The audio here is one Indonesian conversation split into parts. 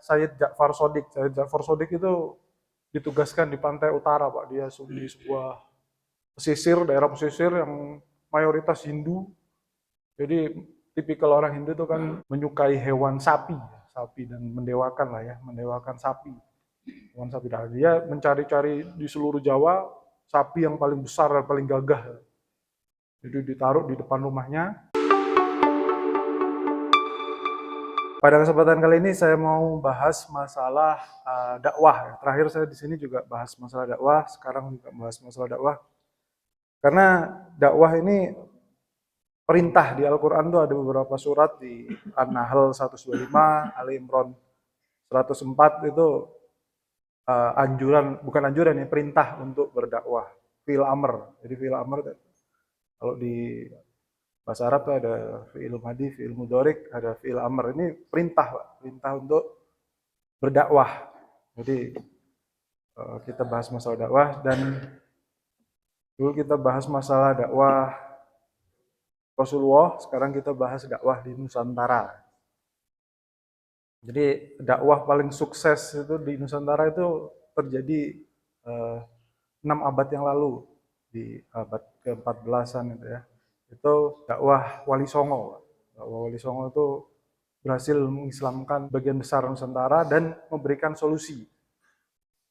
Sayyid Ja'far Shadiq. Sayyid Ja'far Shadiq itu ditugaskan di pantai utara, Pak. Dia di sebuah pesisir, daerah pesisir yang mayoritas Hindu. Jadi tipikal orang Hindu itu kan menyukai hewan sapi, sapi dan mendewakan lah ya, mendewakan sapi. Hewan sapi. Nah, dia mencari-cari di seluruh Jawa sapi yang paling besar dan paling gagah. Jadi ditaruh di depan rumahnya. Pada kesempatan kali ini saya mau bahas masalah dakwah. Terakhir saya di sini juga bahas masalah dakwah, sekarang juga bahas masalah dakwah. Karena dakwah ini perintah di Al-Quran itu ada beberapa surat di An-Nahl 125, Ali Imran 104 itu anjuran, bukan anjuran ya, perintah untuk berdakwah. Fi'il amr. Jadi fi'il amr kalau di bahasa Arab tuh ada fi'il madhi, fi'il mudhorik, ada fi'il amr. Ini perintah, Pak. Perintah untuk berdakwah. Jadi kita bahas masalah dakwah dan dulu kita bahas masalah dakwah Rasulullah, sekarang kita bahas dakwah di Nusantara. Jadi dakwah paling sukses itu di Nusantara itu terjadi 6 abad yang lalu, di abad ke-14-an itu ya. Itu dakwah Wali Songo. Dakwah Wali Songo itu berhasil mengislamkan bagian besar Nusantara dan memberikan solusi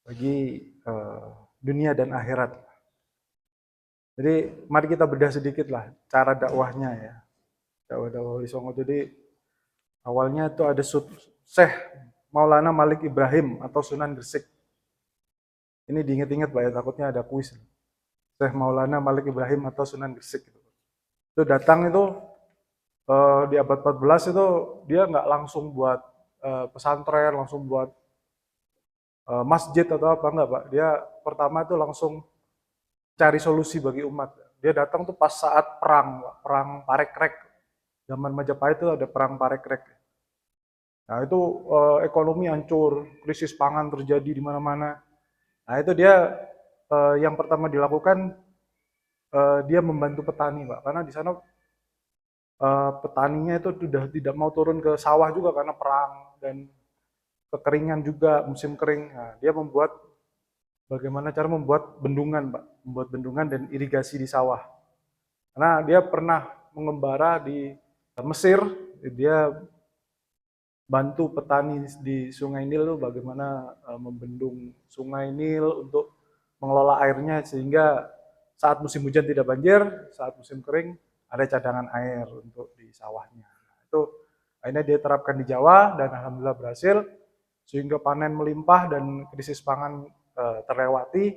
bagi dunia dan akhirat. Jadi mari kita bedah sedikit lah cara dakwahnya ya. Dakwah Wali Songo. Jadi awalnya itu ada Syekh Maulana Malik Ibrahim atau Sunan Gresik. Ini diingat-ingat Pak ya, takutnya ada kuis. Syekh Maulana Malik Ibrahim atau Sunan Gresik. Itu datang itu di abad 14 itu dia nggak langsung buat pesantren, langsung buat masjid atau apa, enggak Pak. Dia pertama itu langsung cari solusi bagi umat. Dia datang tuh pas saat perang, Pak. Perang Parekrek. Zaman Majapahit itu ada perang Parekrek. Nah itu ekonomi hancur, krisis pangan terjadi di mana-mana. Nah itu dia yang pertama dilakukan, dia membantu petani Pak. Karena di sana petaninya itu sudah tidak mau turun ke sawah juga karena perang dan kekeringan juga, musim kering. Nah, dia membuat bagaimana cara membuat bendungan, Pak. Membuat bendungan dan irigasi di sawah. Karena dia pernah mengembara di Mesir, dia bantu petani di Sungai Nil itu bagaimana membendung Sungai Nil untuk mengelola airnya sehingga saat musim hujan tidak banjir, saat musim kering ada cadangan air untuk di sawahnya. Nah, itu akhirnya dia terapkan di Jawa dan alhamdulillah berhasil sehingga panen melimpah dan krisis pangan terlewati.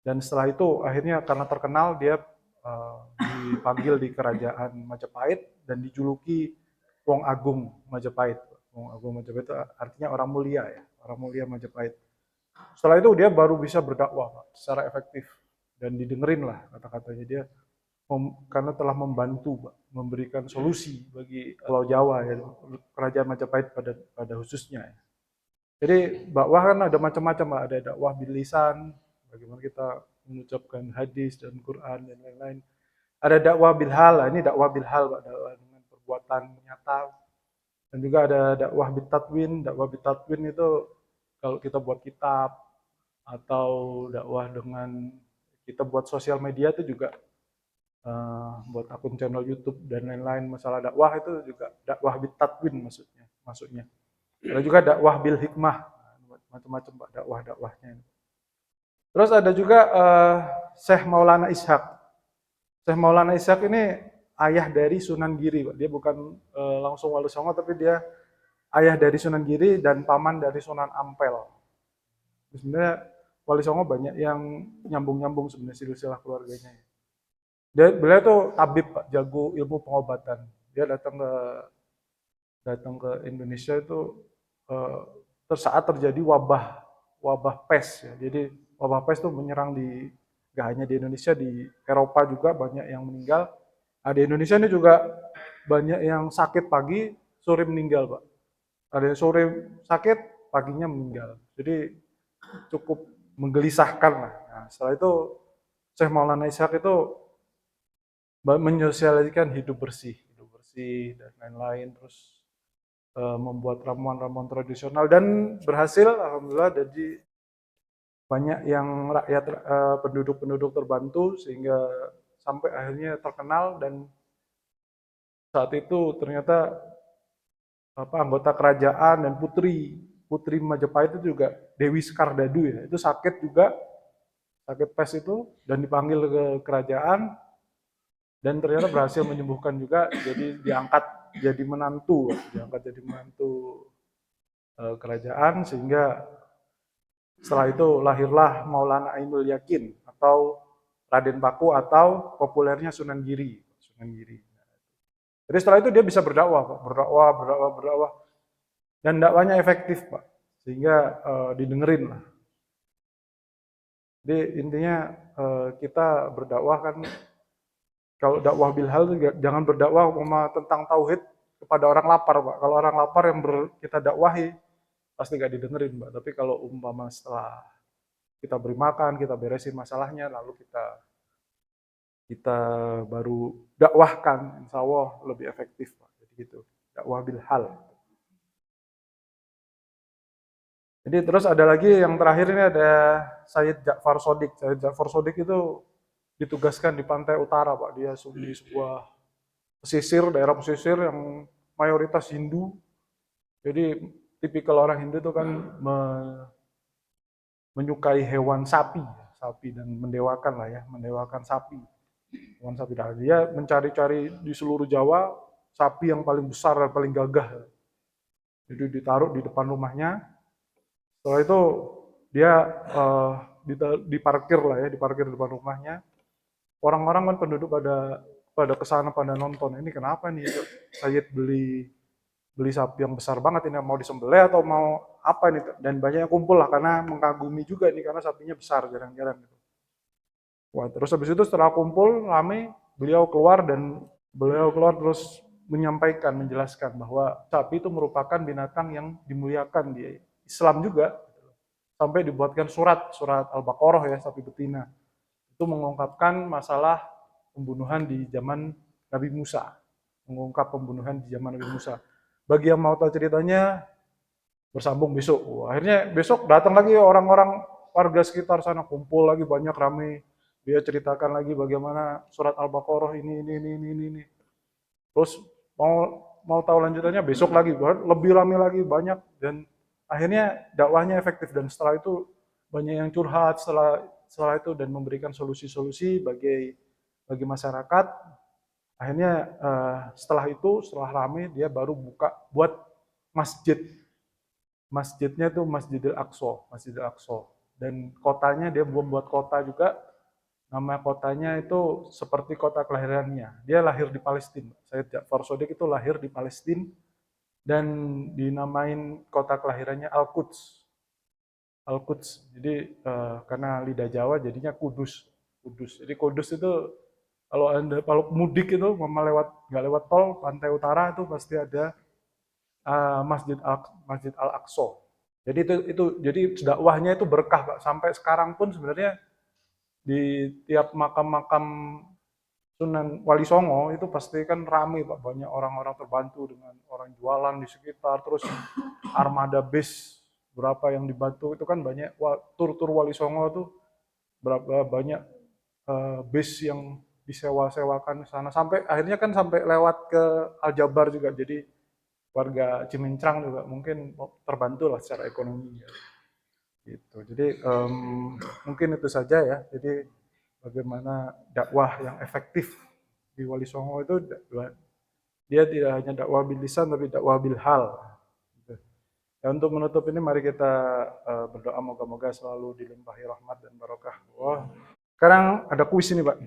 Dan setelah itu akhirnya karena terkenal dia dipanggil di kerajaan Majapahit dan dijuluki Wong Agung Majapahit. Wong Agung Majapahit itu artinya orang mulia ya, orang mulia Majapahit. Setelah itu dia baru bisa berdakwah Pak, secara efektif dan didengerin lah kata-katanya dia karena telah membantu Pak, memberikan solusi bagi Pulau Jawa ya, kerajaan Majapahit pada khususnya. Ya. Jadi dakwah kan ada macam-macam Pak, ada dakwah bil lisan, bagaimana kita mengucapkan hadis dan Quran dan lain-lain. Ada dakwah bil hal, ini dakwah bil hal Pak, dakwah dengan perbuatan nyata. Dan juga ada dakwah bil tatwin. Dakwah bil tatwin itu kalau kita buat kitab atau dakwah dengan kita buat sosial media itu juga buat akun channel YouTube dan lain-lain masalah dakwah itu juga dakwah bil tatwin maksudnya. Ada juga dakwah bil hikmah, macam-macam Pak dakwah-dakwahnya. Terus ada juga Syekh Maulana Ishaq. Syekh Maulana Ishaq ini ayah dari Sunan Giri, Pak. Dia bukan langsung Wali Songo, tapi dia ayah dari Sunan Giri dan paman dari Sunan Ampel. Sebenarnya Wali Songo banyak yang nyambung-nyambung sebenarnya silsilah keluarganya. Beliau tuh tabib, Pak, jago ilmu pengobatan. Dia datang ke Indonesia itu saat terjadi wabah pes ya. Jadi wabah pes itu menyerang gak hanya di Indonesia, di Eropa juga banyak yang meninggal. Nah, di Indonesia ini juga banyak yang sakit pagi, sore meninggal, Pak. Ada yang sore sakit, paginya meninggal. Jadi cukup menggelisahkan lah. Nah, setelah itu Syekh Maulana Ishaq itu menyosialisasikan hidup bersih dan lain-lain. Terus membuat ramuan-ramuan tradisional dan berhasil alhamdulillah. Jadi banyak yang rakyat penduduk-penduduk terbantu sehingga sampai akhirnya terkenal. Dan saat itu ternyata anggota kerajaan dan putri putri Majapahit itu juga Dewi Skardadu ya, itu sakit juga, sakit pes itu, dan dipanggil ke kerajaan dan ternyata berhasil menyembuhkan juga. Jadi diangkat jadi menantu kerajaan, sehingga setelah itu lahirlah Maulana Ainul Yakin atau Raden Paku atau populernya Sunan Giri. Sunan Giri. Jadi setelah itu dia bisa berdakwah, Pak. Berdakwah. Dan dakwanya efektif, Pak. Sehingga didengerin lah. Jadi intinya kita berdakwah kan, kalau dakwah bilhal jangan berdakwah tentang tauhid kepada orang lapar, Pak. Kalau orang lapar yang kita dakwahi pasti gak didengerin, Pak. Tapi kalau umpama setelah kita beri makan, kita beresin masalahnya, lalu kita baru dakwahkan, insya Allah lebih efektif, Pak. Jadi gitu, dakwah bilhal. Jadi terus ada lagi yang terakhir ini ada Sayyid Ja'far Shodiq. Sayyid Ja'far Shodiq itu ditugaskan di pantai utara, Pak. Dia di sebuah pesisir, daerah pesisir yang mayoritas Hindu. Jadi tipikal orang Hindu itu kan menyukai hewan sapi dan mendewakan lah ya, mendewakan sapi. Hewan sapi. Nah, dia mencari-cari di seluruh Jawa sapi yang paling besar dan paling gagah. Jadi ditaruh di depan rumahnya. Setelah itu dia diparkir lah ya, diparkir di depan rumahnya. Orang-orang kan penduduk pada kesana, pada nonton. Ini kenapa nih Sayyid beli sapi yang besar banget ini, mau disembelih atau mau apa nih? Dan banyak yang kumpul lah karena mengagumi juga nih, karena sapinya besar, jarang-jarang gitu. Wah, terus habis itu setelah kumpul rame, beliau keluar terus menyampaikan, menjelaskan bahwa sapi itu merupakan binatang yang dimuliakan di Islam juga. Sampai dibuatkan surat Al-Baqarah ya, sapi betina. Itu mengungkapkan masalah pembunuhan di zaman Nabi Musa. Mengungkap pembunuhan di zaman Nabi Musa. Bagi yang mau tahu ceritanya, bersambung besok. Akhirnya besok datang lagi orang-orang warga sekitar sana, kumpul lagi banyak, ramai. Dia ceritakan lagi bagaimana surat Al-Baqarah ini. Terus mau tahu lanjutannya besok lagi, lebih ramai lagi, banyak. Dan akhirnya dakwahnya efektif, dan setelah itu banyak yang curhat setelah itu dan memberikan solusi-solusi bagi masyarakat. Akhirnya setelah ramai, dia baru buat masjid. Masjidnya tuh Masjidil Aqsa. Dan kotanya dia belum buat kota juga. Nama kotanya itu seperti kota kelahirannya. Dia lahir di Palestina. Sayyid Ja'far Shodiq itu lahir di Palestina dan dinamain kota kelahirannya Al-Quds. Al-Quds. Jadi karena lidah Jawa jadinya Kudus. Jadi Kudus itu kalau mudik itu nggak lewat tol pantai utara itu pasti ada Masjid Al-Aqsa. Jadi jadi dakwahnya itu berkah, Pak. Sampai sekarang pun sebenarnya di tiap makam-makam Sunan Wali Songo itu pasti kan ramai, Pak. Banyak orang-orang terbantu dengan orang jualan di sekitar, terus armada bis berapa yang dibantu itu kan banyak. Tur-tur Wali Songo itu berapa banyak bis yang disewa-sewakan sana, sampai akhirnya kan sampai lewat ke Aljabar juga. Jadi warga Cimencrang juga mungkin terbantu lah secara ekonomi. Gitu. Jadi mungkin itu saja ya. Jadi bagaimana dakwah yang efektif di Wali Songo itu, dia tidak hanya dakwah bil lisan tapi dakwah bil hal. Gitu. Ya, untuk menutup ini mari kita berdoa moga-moga selalu dilimpahi rahmat dan barokah. Wah. Sekarang ada kuis ini, Pak.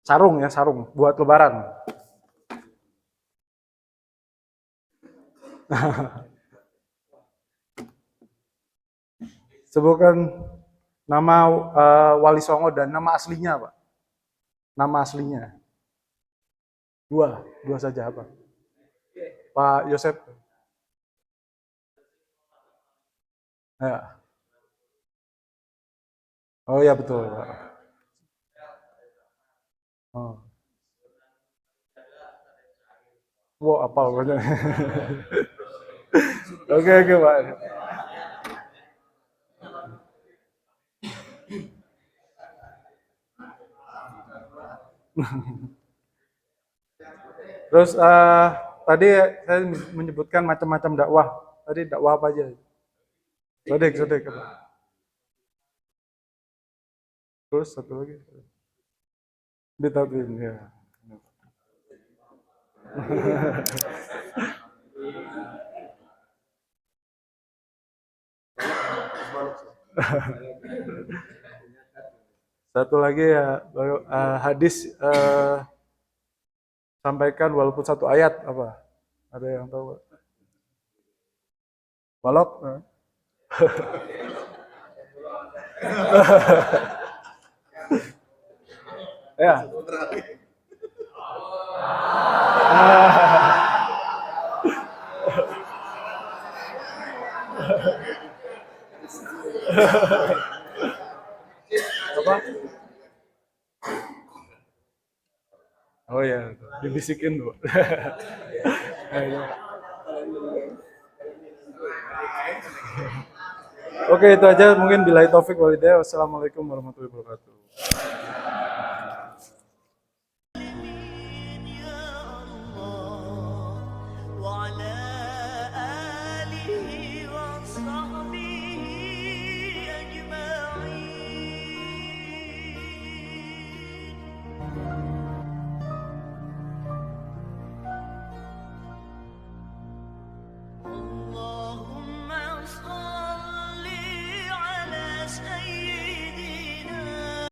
Sarung buat lebaran. Sebutkan nama Wali Songo dan nama aslinya, Pak. Nama aslinya. Dua saja, apa? Pak Yosep. Ya. Oh ya, betul, Pak. Oh. Wow, apal banyak. Oke, oke, Pak. Terus tadi saya menyebutkan macam-macam dakwah. Tadi dakwah apa aja? Sodek, sodek apa? Terus satu lagi. Ditabim, ya. Satu lagi ya, hadis sampaikan walaupun satu ayat apa? Ada yang tahu? Walok? Ya. Apa? Oh ya, dibisikin tuh. Oke, itu aja mungkin bila taufik walhidayah. Wassalamualaikum warahmatullahi wabarakatuh.